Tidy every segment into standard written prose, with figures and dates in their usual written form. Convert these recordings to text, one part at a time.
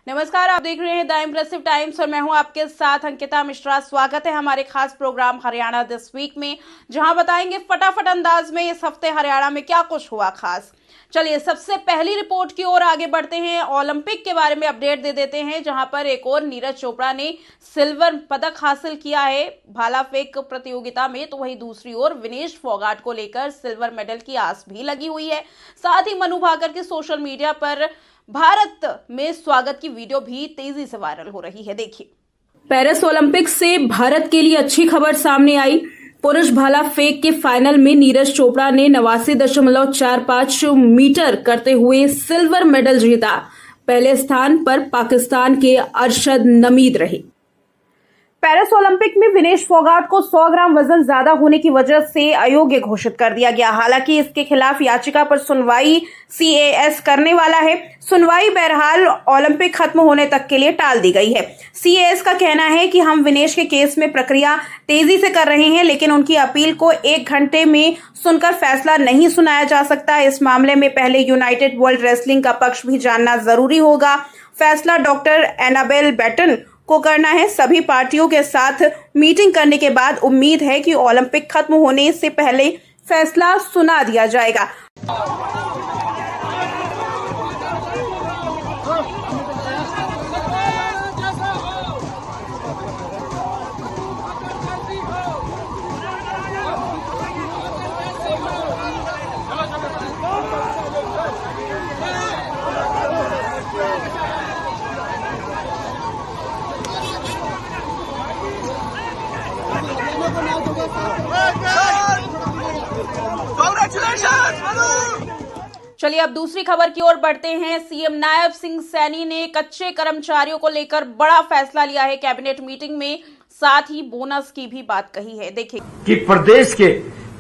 नमस्कार, आप देख रहे हैं द इम्प्रेसिव टाइम्स और मैं हूं आपके साथ अंकिता मिश्रा। स्वागत है हमारे खास प्रोग्राम हरियाणा दिस वीक में, जहां बताएंगे फटाफट अंदाज में इस हफ्ते हरियाणा में क्या कुछ हुआ खास। चलिए सबसे पहली रिपोर्ट की ओर आगे बढ़ते हैं। ओलंपिक के बारे में अपडेट दे देते हैं, जहां पर एक और नीरज चोपड़ा ने सिल्वर पदक हासिल किया है भाला फेंक प्रतियोगिता में, तो वहीं दूसरी ओर विनेश फोगाट को लेकर सिल्वर मेडल की आस भी लगी हुई है। साथ ही मनु भाकर के सोशल मीडिया पर भारत में स्वागत की वीडियो भी तेजी से वायरल हो रही है। देखिए, पेरिस ओलंपिक से भारत के लिए अच्छी खबर सामने आई। पुरुष भाला फेंक के फाइनल में नीरज चोपड़ा ने 89.45 मीटर करते हुए सिल्वर मेडल जीता। पहले स्थान पर पाकिस्तान के अरशद नमीद रहे। पेरिस ओलंपिक में विनेश फोगाट को 100 ग्राम वजन ज्यादा होने की वजह से अयोग्य घोषित कर दिया गया। हालांकि इसके खिलाफ याचिका पर सुनवाई CAS करने वाला है। सुनवाई बहरहाल ओलंपिक खत्म होने तक के लिए टाल दी गई है। CAS का कहना है कि हम विनेश के केस में प्रक्रिया तेजी से कर रहे हैं, लेकिन उनकी अपील को 1 घंटे में सुनकर फैसला नहीं सुनाया जा सकता। इस मामले में पहले यूनाइटेड वर्ल्ड रेसलिंग का पक्ष भी जानना जरूरी होगा। फैसला डॉक्टर एनाबेल बेटन को करना है। सभी पार्टियों के साथ मीटिंग करने के बाद उम्मीद है कि ओलंपिक खत्म होने से पहले फैसला सुना दिया जाएगा। चलिए अब दूसरी खबर की ओर बढ़ते हैं। सीएम नायब सिंह सैनी ने कच्चे कर्मचारियों को लेकर बड़ा फैसला लिया है कैबिनेट मीटिंग में। साथ ही बोनस की भी बात कही है। देखिए कि प्रदेश के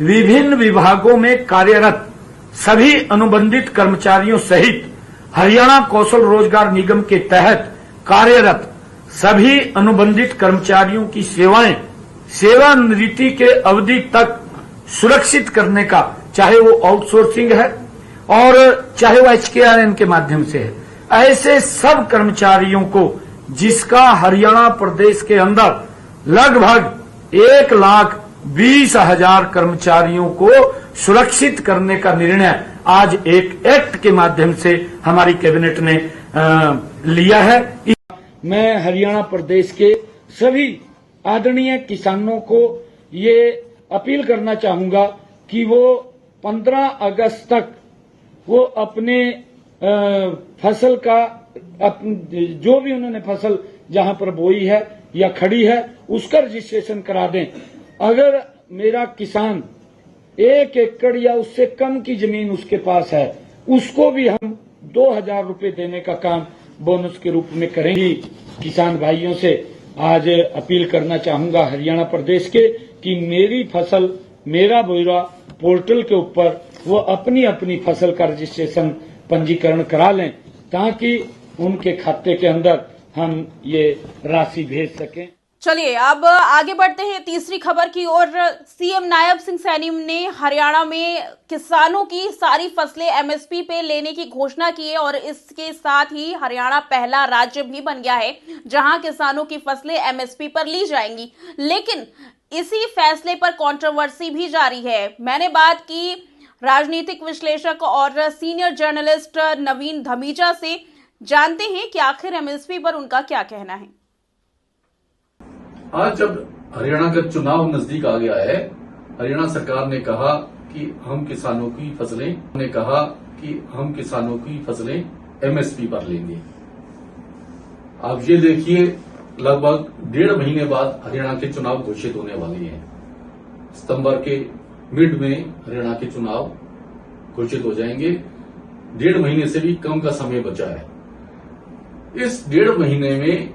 विभिन्न विभागों में कार्यरत सभी अनुबंधित कर्मचारियों सहित हरियाणा कौशल रोजगार निगम के तहत कार्यरत सभी अनुबंधित कर्मचारियों की सेवाएं सेवानिवृत्ति के अवधि तक सुरक्षित करने का, चाहे वो आउटसोर्सिंग है और चाहे वो HKRN के माध्यम से है, ऐसे सब कर्मचारियों को जिसका हरियाणा प्रदेश के अंदर लगभग 1,20,000 कर्मचारियों को सुरक्षित करने का निर्णय आज एक एक्ट के माध्यम से हमारी कैबिनेट ने लिया है। मैं हरियाणा प्रदेश के सभी आदरणीय किसानों को ये अपील करना चाहूंगा कि वो 15 अगस्त तक वो अपने फसल का जो भी उन्होंने फसल जहां पर बोई है या खड़ी है उसका रजिस्ट्रेशन करा दें। अगर मेरा किसान 1 एकड़ या उससे कम की जमीन उसके पास है, उसको भी हम 2,000 रुपए देने का काम बोनस के रूप में करेंगे। किसान भाइयों से आज अपील करना चाहूंगा हरियाणा प्रदेश के कि मेरी फसल मेरा ब्यौरा पोर्टल के ऊपर वो अपनी अपनी फसल का रजिस्ट्रेशन पंजीकरण करा लें, ताकि उनके खाते के अंदर हम ये राशि भेज सकें। चलिए अब आगे बढ़ते हैं तीसरी खबर की ओर। सीएम नायब सिंह सैनी ने हरियाणा में किसानों की सारी फसलें MSP पे लेने की घोषणा की है और इसके साथ ही हरियाणा पहला राज्य भी बन गया है जहां किसानों की फसलें MSP पर ली जाएंगी। लेकिन इसी फैसले पर कंट्रोवर्सी भी जारी है। मैंने बात की राजनीतिक विश्लेषक और सीनियर जर्नलिस्ट नवीन धमीजा से। जानते हैं कि आखिर MSP पर उनका क्या कहना है। आज जब हरियाणा का चुनाव नजदीक आ गया है, हरियाणा सरकार ने कहा कि हम किसानों की फसलें MSP पर लेंगे। आप ये देखिए, लगभग 1.5 महीने बाद हरियाणा के चुनाव घोषित होने वाले हैं। सितंबर के मिड में हरियाणा के चुनाव घोषित हो जाएंगे। 1.5 महीने से भी कम का समय बचा है। इस 1.5 महीने में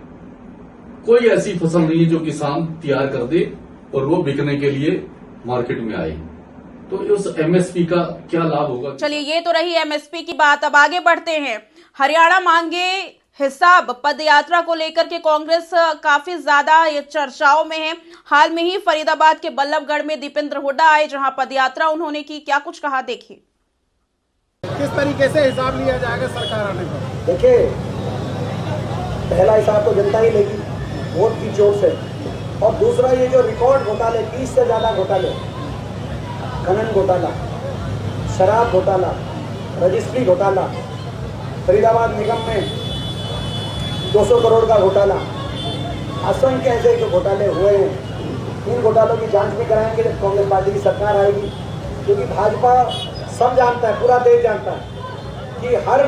कोई ऐसी फसल नहीं जो किसान तैयार कर दे और वो बिकने के लिए मार्केट में आए, तो उस MSP का क्या लाभ होगा। चलिए ये तो रही MSP की बात। अब आगे बढ़ते हैं। हरियाणा मांगे हिसाब पद यात्रा को लेकर के कांग्रेस काफी ज्यादा ये चर्चाओं में है। हाल में ही फरीदाबाद के बल्लभगढ़ में दीपेंद्र हुड्डा आए, जहां पद यात्रा उन्होंने की। क्या कुछ कहा, देखिए। किस तरीके से हिसाब लिया जाएगा सरकार आने पर? देखिए, पहला हिसाब तो जनता ही लेगी वोट की चोट से। और दूसरा ये जो रिकॉर्ड घोटाले, 30 से ज़्यादा घोटाले, खनन घोटाला, शराब घोटाला, रजिस्ट्री घोटाला, फरीदाबाद निगम में 200 करोड़ का घोटाला, असंख्य ऐसे जो घोटाले हुए हैं, इन घोटालों की जांच भी कराएंगे जब कांग्रेस पार्टी की सरकार आएगी। क्योंकि भाजपा सब जानता है, पूरा देश जानता है कि हर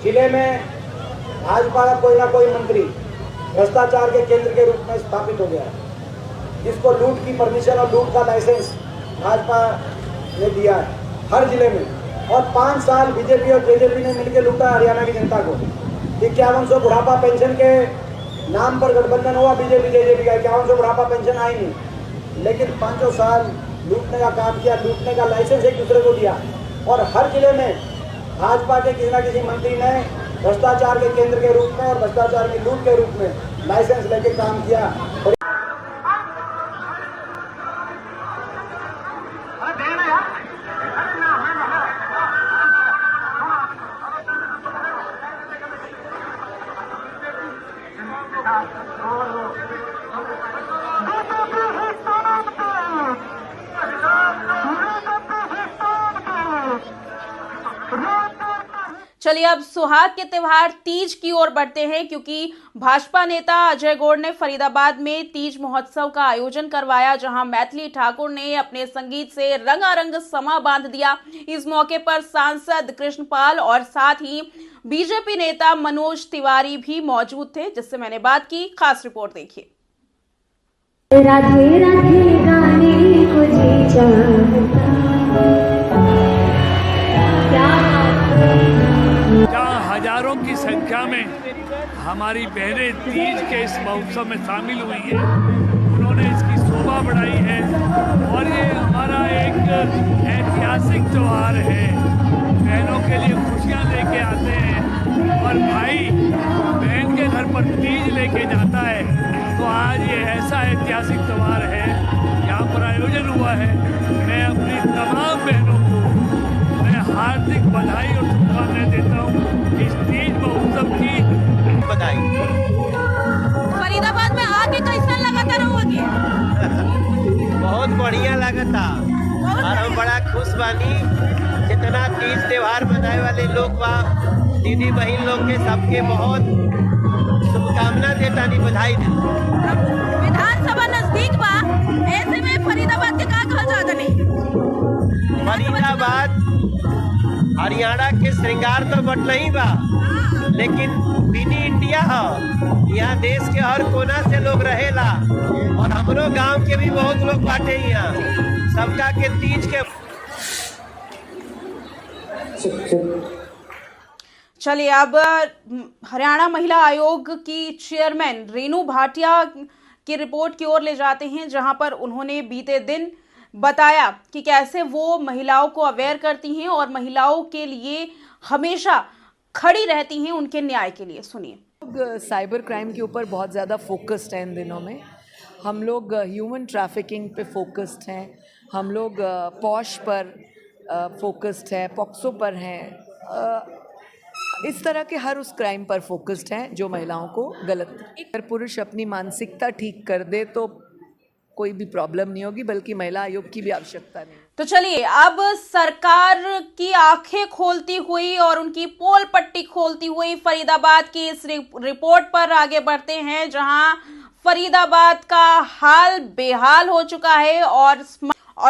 जिले में भाजपा का कोई ना कोई मंत्री भ्रष्टाचार के केंद्र के रूप में स्थापित हो गया है, जिसको लूट की परमिशन और लूट का लाइसेंस भाजपा ने दिया है हर जिले में। और 5 साल बीजेपी और जेजेपी ने मिलकर लूटा हरियाणा की जनता को। 5100 बुढ़ापा पेंशन के नाम पर गठबंधन हुआ बीजेपी जेजेपी का, 5100 बुढ़ापा पेंशन आई नहीं, लेकिन 5 साल लूटने का काम किया, लूटने का लाइसेंस एक दूसरे को दिया। और हर जिले में भाजपा के किसी न किसी मंत्री ने भ्रष्टाचार के केंद्र के रूप में और भ्रष्टाचार की लूट के रूप में लाइसेंस लेके काम किया। चलिए अब सुहाग के त्योहार तीज की ओर बढ़ते हैं, क्योंकि भाजपा नेता अजय गौड़ ने फरीदाबाद में तीज महोत्सव का आयोजन करवाया, जहां मैथिली ठाकुर ने अपने संगीत से रंगारंग समा बांध दिया। इस मौके पर सांसद कृष्णपाल और साथ ही बीजेपी नेता मनोज तिवारी भी मौजूद थे, जिससे मैंने बात की। खास रिपोर्ट देखिए। राधे राधे गाने को जी चाहता, जहाँ हजारों की संख्या में हमारी बहनें तीज के इस महोत्सव में शामिल हुई हैं, उन्होंने इसकी शोभा बढ़ाई है और ये हमारा एक ऐतिहासिक त्योहार है। बहनों के लिए खुशियाँ लेके आते हैं और भाई बहन के घर पर तीज लेके जाता है, तो आज ये ऐसा ऐतिहासिक त्योहार है, यहाँ पर आयोजन हुआ है। मैं अपनी तमाम बहनों को हार्दिक बधाई और शुभकामनाएं देता हूँ इस तीज महोत्सव की। बधाई। फरीदाबाद में आके कैसा लगा था रहोगे? बहुत बढ़िया लगा था और हम बड़ा खुश बानी। जितना तीज त्योहार मनाए वाले लोग बा, दीदी बहन लोग के सबके बहुत शुभकामना देता नहीं, बधाई देता। विधानसभा नजदीक बा, ऐसे में फरीदाबाद के का कहल जाता नहीं? फरीदाबाद हरियाणा के श्रृंगार तो बटल ही बा, लेकिन मिनी इंडिया है। यहाँ देश के हर कोना से लोग रहेला और हमरो गांव के भी बहुत लोग बाटे यहाँ। सबका के तीज के। चलिए अब हरियाणा महिला आयोग की चेयरमैन रेणु भाटिया की रिपोर्ट की ओर ले जाते हैं, जहां पर उन्होंने बीते दिन बताया कि कैसे वो महिलाओं को अवेयर करती हैं और महिलाओं के लिए हमेशा खड़ी रहती हैं उनके न्याय के लिए। सुनिए। साइबर क्राइम के ऊपर बहुत ज़्यादा फोकस्ड हैं इन दिनों में। हम लोग ह्यूमन ट्रैफिकिंग पे फोकस्ड हैं, हम लोग पॉश पर फोकस्ड हैं, पॉक्सो पर हैं, इस तरह के हर उस क्राइम पर फोकस्ड हैं जो महिलाओं को गलत। अगर पुरुष अपनी मानसिकता ठीक कर दे तो कोई भी प्रॉब्लम नहीं होगी, बल्कि महिला आयोग की भी आवश्यकता नहीं। तो चलिए अब सरकार की आंखें खोलती हुई और उनकी पोल पट्टी खोलती हुई फरीदाबाद की इस रिपोर्ट पर आगे बढ़ते हैं, जहां फरीदाबाद का हाल बेहाल हो चुका है और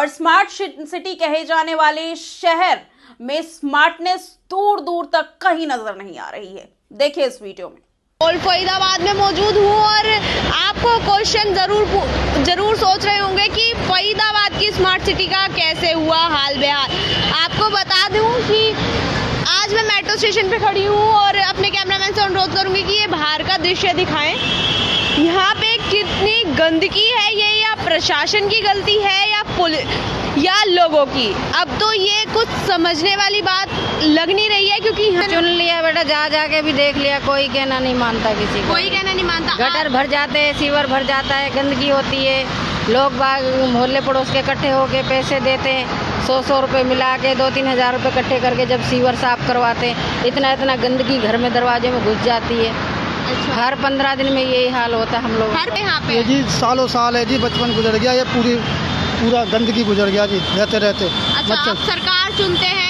स्मार्ट सिटी कहे जाने वाले शहर में स्मार्टनेस दूर दूर तक कहीं नजर नहीं आ रही है। देखिए इस वीडियो में। और फरीदाबाद में मौजूद हूँ और आपको क्वेश्चन जरूर सोच रहे होंगे कि फरीदाबाद की स्मार्ट सिटी का कैसे हुआ हाल बेहाल। आपको बता दूं कि आज मैं मेट्रो स्टेशन पे खड़ी हूँ और अपने कैमरामैन से अनुरोध करूंगी कि ये बाहर का दृश्य दिखाएं। यहाँ पे कितनी गंदगी है, ये या प्रशासन की गलती है या लोगों की। अब तो ये कुछ समझने वाली बात लग नहीं रही है, क्योंकि चुन लिया बेटा, जा के भी देख लिया, कोई कहना नहीं मानता किसी को, कोई कहना नहीं मानता। गटर भर जाते हैं, सीवर भर जाता है, गंदगी होती है, लोग बाग मोहल्ले पड़ोस के इकट्ठे होके पैसे देते हैं, 100 रुपये मिला के 2-3 हज़ार रुपये इकट्ठे करके जब सीवर साफ करवाते हैं, इतना गंदगी घर में दरवाजे में घुस जाती है। हर 15 दिन में यही हाल होता है हम लोग। हर यहाँ पे ये जी सालों साल है जी, बचपन गुजर गया, ये पूरा गंदगी गुजर गया जी रहते रहते। अच्छा, आप सरकार चुनते हैं,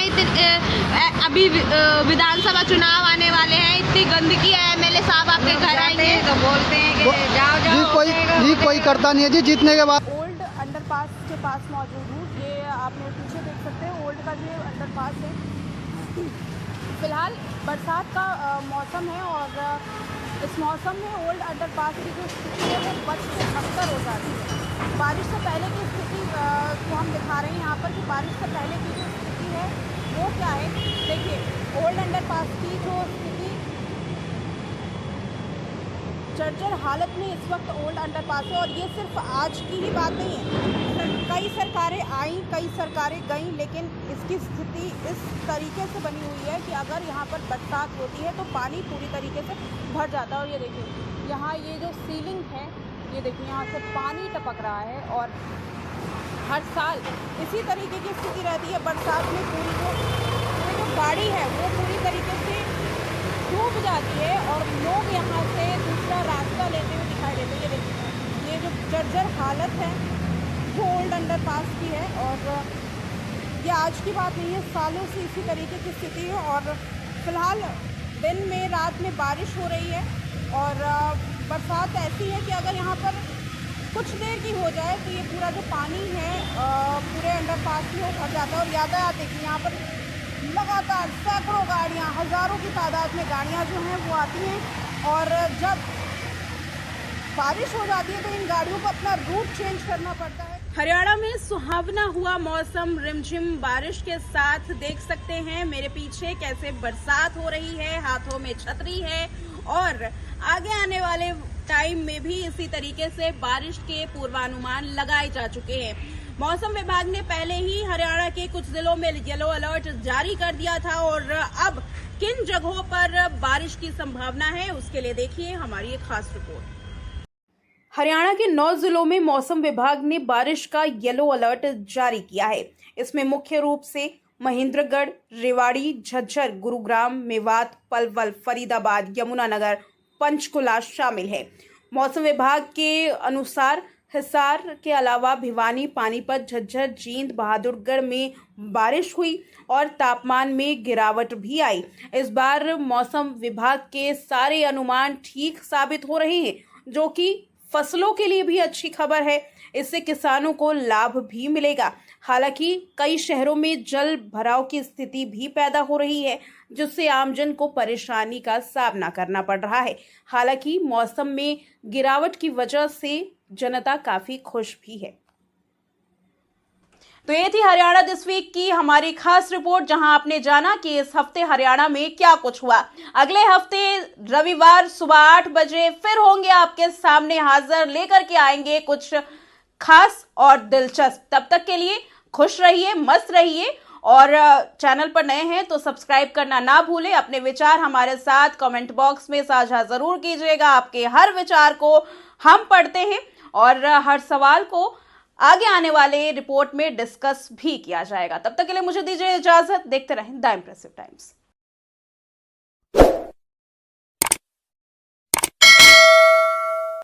अभी विधानसभा चुनाव आने वाले हैं, इतनी गंदगी है, एमएलए साहब आपके घर आएंगे तो बोलते हैं कि जाओ जी कोई करता नहीं है जी जीतने के बाद। ओल्ड अंडरपास के पास मौजूद हूँ। ये आपने पीछे देख सकते हैं ओल्ड का जो अंडरपास है। फिलहाल बरसात का मौसम है और इस मौसम में ओल्ड अंडरपास की जो स्थिति है वो बद से बदतर हो जाती है। बारिश से पहले की स्थिति को हम दिखा रहे हैं यहाँ पर कि बारिश से पहले की जो स्थिति है वो क्या है। देखिए ओल्ड अंडरपास की जो स्थिति जर्जर हालत में इस वक्त ओल्ड अंडरपास है और ये सिर्फ आज की ही बात नहीं है। कई सरकारें आईं, कई सरकारें गईं, लेकिन इसकी स्थिति इस तरीके से बनी हुई है कि अगर यहाँ पर बरसात होती है तो पानी पूरी तरीके से भर जाता है। और ये देखिए यहाँ ये जो सीलिंग है, ये देखिए यहाँ से पानी टपक रहा है और हर साल इसी तरीके की स्थिति रहती है। बरसात में पूरी जो गाड़ी है वो पूरी तरीके से डूब जाती है और लोग यहाँ से दूसरा रास्ता लेते हुए दिखाई देते हैं। ये देखिए ये जो जर्जर हालत है जो ओल्ड अंडरपास की है और ये आज की बात नहीं है, सालों से इसी तरीके की स्थिति है। और फिलहाल दिन में रात में बारिश हो रही है और बरसात ऐसी है कि अगर यहाँ पर कुछ देर की हो जाए तो ये पूरा जो पानी है पूरे अंडरपास में वो भर जाता है। और यातायात देखिए यहाँ पर लगातार सैकड़ों गाड़ियाँ, हज़ारों की तादाद में गाड़ियाँ जो हैं वो आती हैं और जब बारिश हो जाती है तो इन गाड़ियों को अपना रूट चेंज करना पड़ता है। हरियाणा में सुहावना हुआ मौसम, रिमझिम बारिश के साथ देख सकते हैं मेरे पीछे कैसे बरसात हो रही है, हाथों में छतरी है और आगे आने वाले टाइम में भी इसी तरीके से बारिश के पूर्वानुमान लगाए जा चुके हैं। मौसम विभाग ने पहले ही हरियाणा के कुछ जिलों में येलो अलर्ट जारी कर दिया था और अब किन जगहों पर बारिश की संभावना है उसके लिए देखिए हमारी एक खास रिपोर्ट। हरियाणा के 9 जिलों में मौसम विभाग ने बारिश का येलो अलर्ट जारी किया है। इसमें मुख्य रूप से महेंद्रगढ़, रेवाड़ी, झज्जर, गुरुग्राम, मेवात, पलवल, फरीदाबाद, यमुनानगर, पंचकुला शामिल है। मौसम विभाग के अनुसार हिसार के अलावा भिवानी, पानीपत, झज्जर, जींद, बहादुरगढ़ में बारिश हुई और तापमान में गिरावट भी आई। इस बार मौसम विभाग के सारे अनुमान ठीक साबित हो रहे हैं, जो कि फसलों के लिए भी अच्छी खबर है। इससे किसानों को लाभ भी मिलेगा। हालांकि कई शहरों में जल भराव की स्थिति भी पैदा हो रही है, जिससे आमजन को परेशानी का सामना करना पड़ रहा है। हालांकि मौसम में गिरावट की वजह से जनता काफी खुश भी है। तो ये थी हरियाणा दिस वीक की हमारी खास रिपोर्ट, जहां आपने जाना कि इस हफ्ते हरियाणा में क्या कुछ हुआ। अगले हफ्ते रविवार सुबह 8 बजे फिर होंगे आपके सामने हाजिर, लेकर के आएंगे कुछ खास और दिलचस्प। तब तक के लिए खुश रहिए, मस्त रहिए और चैनल पर नए हैं तो सब्सक्राइब करना ना भूलें। अपने विचार हमारे साथ कमेंट बॉक्स में साझा जरूर कीजिएगा। आपके हर विचार को हम पढ़ते हैं और हर सवाल को आगे आने वाले रिपोर्ट में डिस्कस भी किया जाएगा। तब तक के लिए मुझे दीजिए इजाजत। देखते रहें द इम्प्रेसिव टाइम्स।